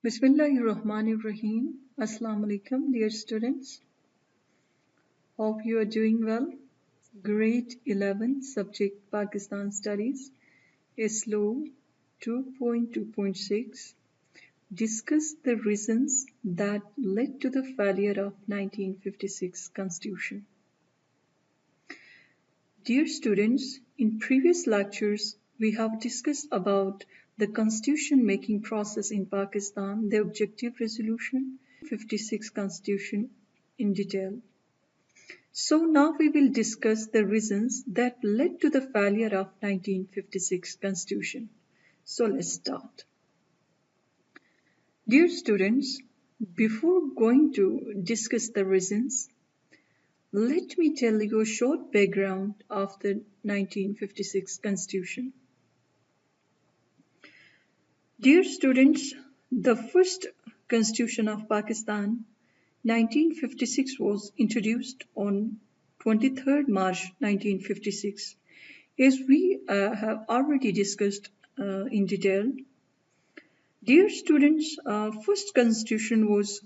Bismillahirrahmanirrahim. Assalamu alaikum, dear students. Hope you are doing well. Grade 11, subject Pakistan Studies, slow 2.2.6. Discuss the reasons that led to the failure of 1956 Constitution. Dear students, in previous lectures, we have discussed about the constitution making process in Pakistan, the objective resolution, 56 Constitution in detail. So now we will discuss the reasons that led to the failure of 1956 Constitution. So let's start. Dear students, before going to discuss the reasons, let me tell you a short background of the 1956 Constitution. Dear students, the first Constitution of Pakistan, 1956, was introduced on 23rd March 1956. As we have already discussed in detail, dear students, first Constitution was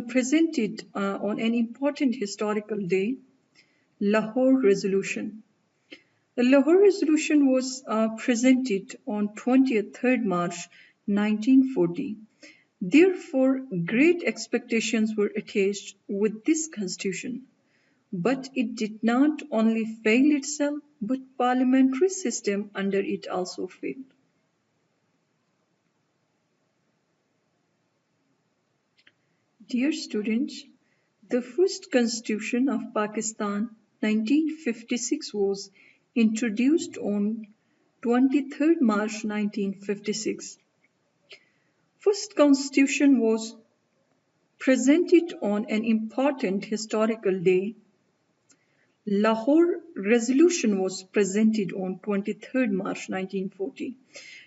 presented on an important historical day, Lahore Resolution. The Lahore Resolution was presented on 23rd March 1940. Therefore, great expectations were attached with this constitution. But it did not only fail itself, but parliamentary system under it also failed. Dear students, the first Constitution of Pakistan, 1956, was introduced on 23rd March 1956. First Constitution was presented on an important historical day. Lahore Resolution was presented on 23rd March 1940.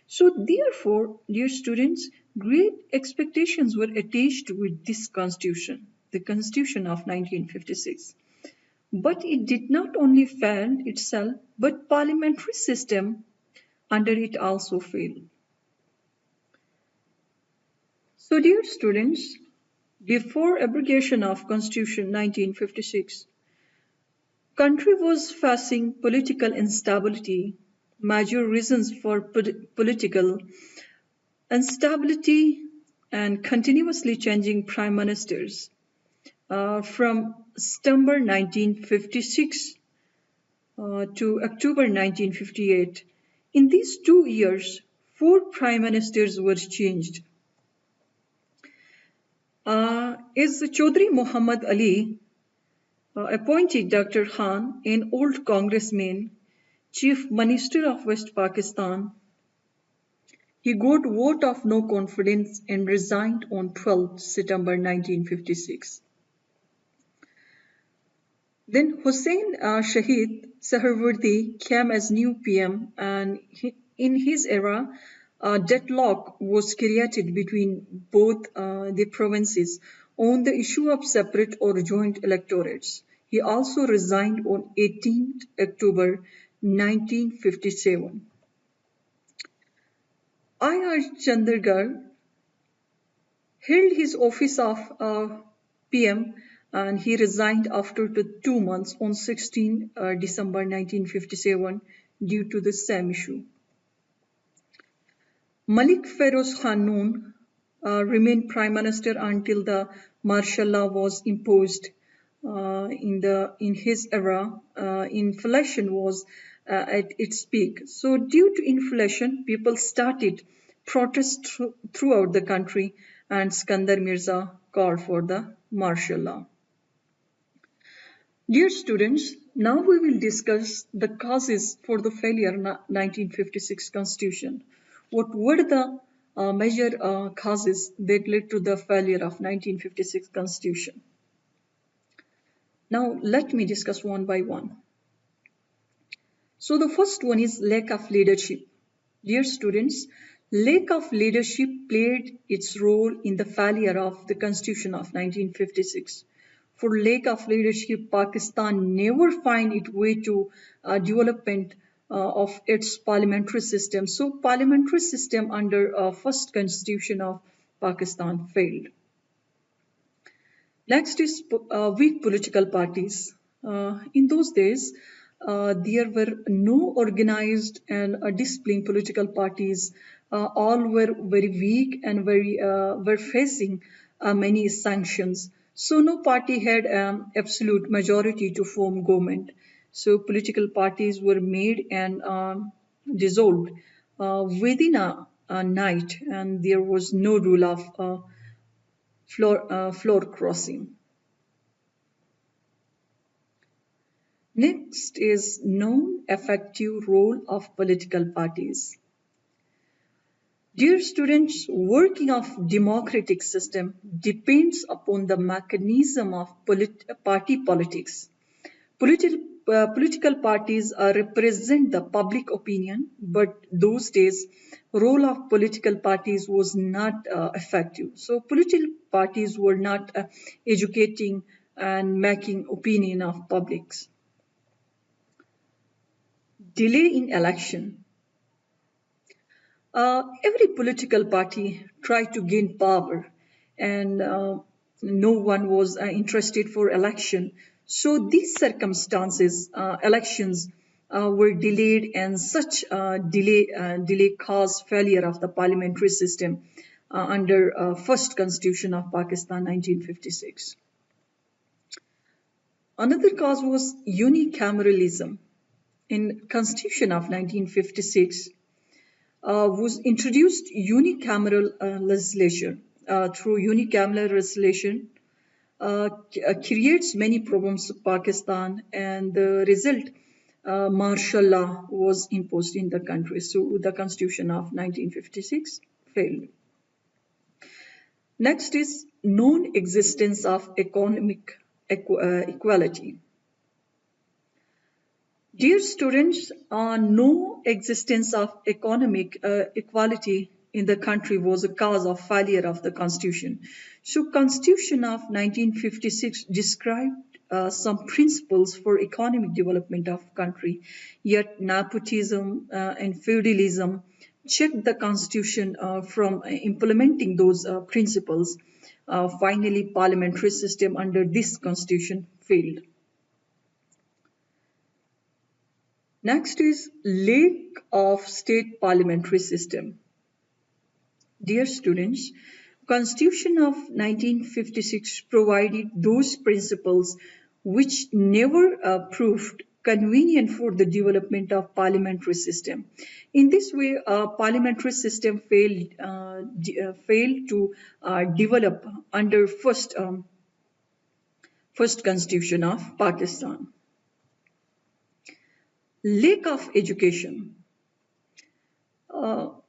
So therefore, dear students, great expectations were attached with this constitution, the Constitution of 1956. But it did not only fail itself, but parliamentary system under it also failed. So dear students, before abrogation of Constitution 1956, country was facing political instability. Major reasons for political instability and continuously changing prime ministers. From September 1956 to October 1958. In these 2 years, 4 prime ministers were changed. As Chaudhry Muhammad Ali appointed Dr. Khan, an old congressman, chief minister of West Pakistan. He got vote of no confidence and resigned on 12 September 1956. Then Hussain Shahid Saharwardi came as new PM, and in his era, deadlock was created between both the provinces on the issue of separate or joint electorates. He also resigned on 18th October 1957. I.R. Chandergarh held his office of PM, and he resigned after 2 months on 16 December 1957 due to the same issue. Malik Feroz Khan Noon remained prime minister until the martial law was imposed in his era. Inflation was at its peak. So due to inflation, people started protests throughout the country, and Skandar Mirza called for the martial law. Dear students, now we will discuss the causes for the failure of 1956 Constitution. What were the major causes that led to the failure of 1956 Constitution? Now let me discuss one by one. So the first one is lack of leadership. Dear students, lack of leadership played its role in the failure of the Constitution of 1956. For lack of leadership, Pakistan never find its way to development of its parliamentary system. So parliamentary system under first constitution of Pakistan failed. Next is weak political parties. In those days, there were no organized and disciplined political parties. All were very weak and were facing many sanctions. So no party had absolute majority to form government. So political parties were made and dissolved within a night, and there was no rule of floor crossing. Next is non-effective role of political parties. Dear students, working of democratic system depends upon the mechanism of party politics. Political parties represent the public opinion, but those days, role of political parties was not effective. So political parties were not educating and making opinion of publics. Delay in election. Every political party tried to gain power, and no one was interested for election. So these circumstances, elections were delayed, and such delay caused failure of the parliamentary system under first constitution of Pakistan, 1956. Another cause was unicameralism. In Constitution of 1956, was introduced unicameral legislation. Through unicameral legislation, creates many problems in Pakistan, and the result, martial law was imposed in the country. So the Constitution of 1956 failed. Next is non-existence of economic equality. Dear students, no existence of economic equality in the country was a cause of failure of the constitution. So Constitution of 1956 described some principles for economic development of country, yet nepotism and feudalism checked the constitution from implementing those principles. Finally, parliamentary system under this constitution failed. Next is lack of state parliamentary system. Dear students, Constitution of 1956 provided those principles which never proved convenient for the development of parliamentary system. In this way, parliamentary system failed to develop under first constitution of Pakistan. Lack of education.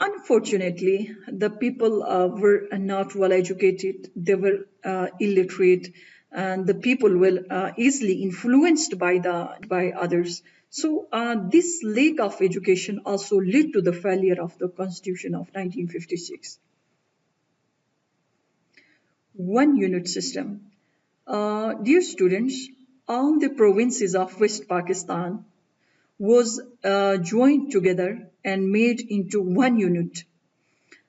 Unfortunately, the people were not well educated, they were illiterate, and the people were easily influenced by others. So this lack of education also led to the failure of the Constitution of 1956. One unit system. Dear students, all the provinces of West Pakistan was joined together and made into one unit.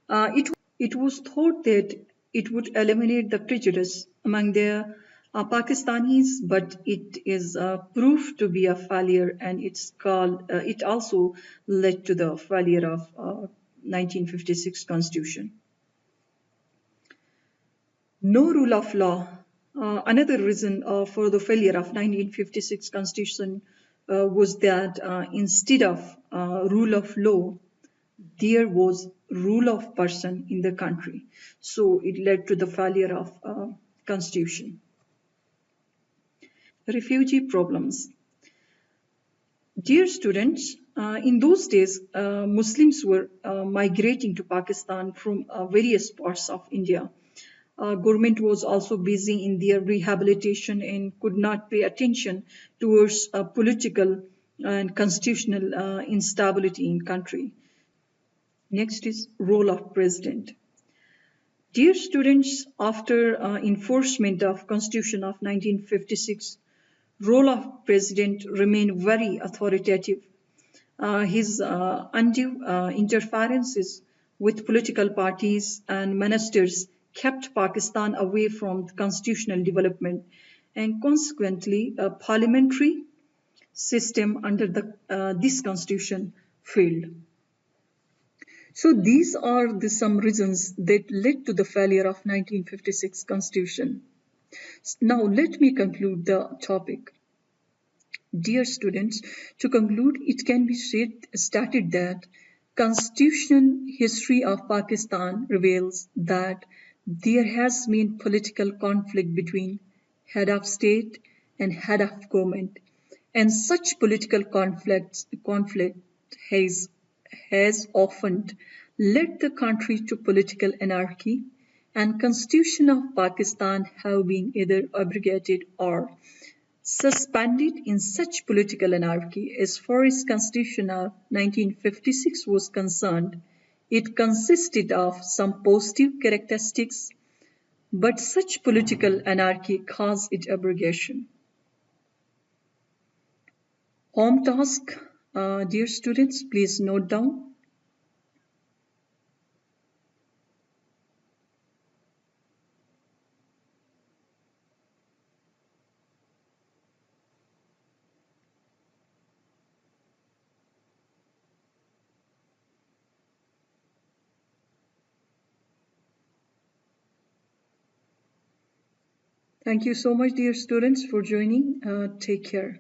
It was thought that it would eliminate the prejudice among the Pakistanis, but it is proved to be a failure, and it also led to the failure of 1956 Constitution. No rule of law. Another reason for the failure of 1956 Constitution was that instead of rule of law, there was rule of person in the country. So it led to the failure of Constitution. Refugee problems. Dear students, in those days, Muslims were migrating to Pakistan from various parts of India. Government was also busy in their rehabilitation and could not pay attention towards political and constitutional instability in country. Next is role of president. Dear students, after enforcement of Constitution of 1956, role of president remained very authoritative. His undue interferences with political parties and ministers kept Pakistan away from the constitutional development, and consequently, a parliamentary system under this constitution failed. So these are some reasons that led to the failure of 1956 constitution. Now let me conclude the topic. Dear students, to conclude, it can be stated that constitutional history of Pakistan reveals that there has been political conflict between head of state and head of government, and such political conflict has often led the country to political anarchy, and constitution of Pakistan have been either abrogated or suspended in such political anarchy. As far as Constitution of 1956 was concerned, it consisted of some positive characteristics, but such political anarchy caused its abrogation. Home task, dear students, please note down. Thank you so much, dear students, for joining. Take care.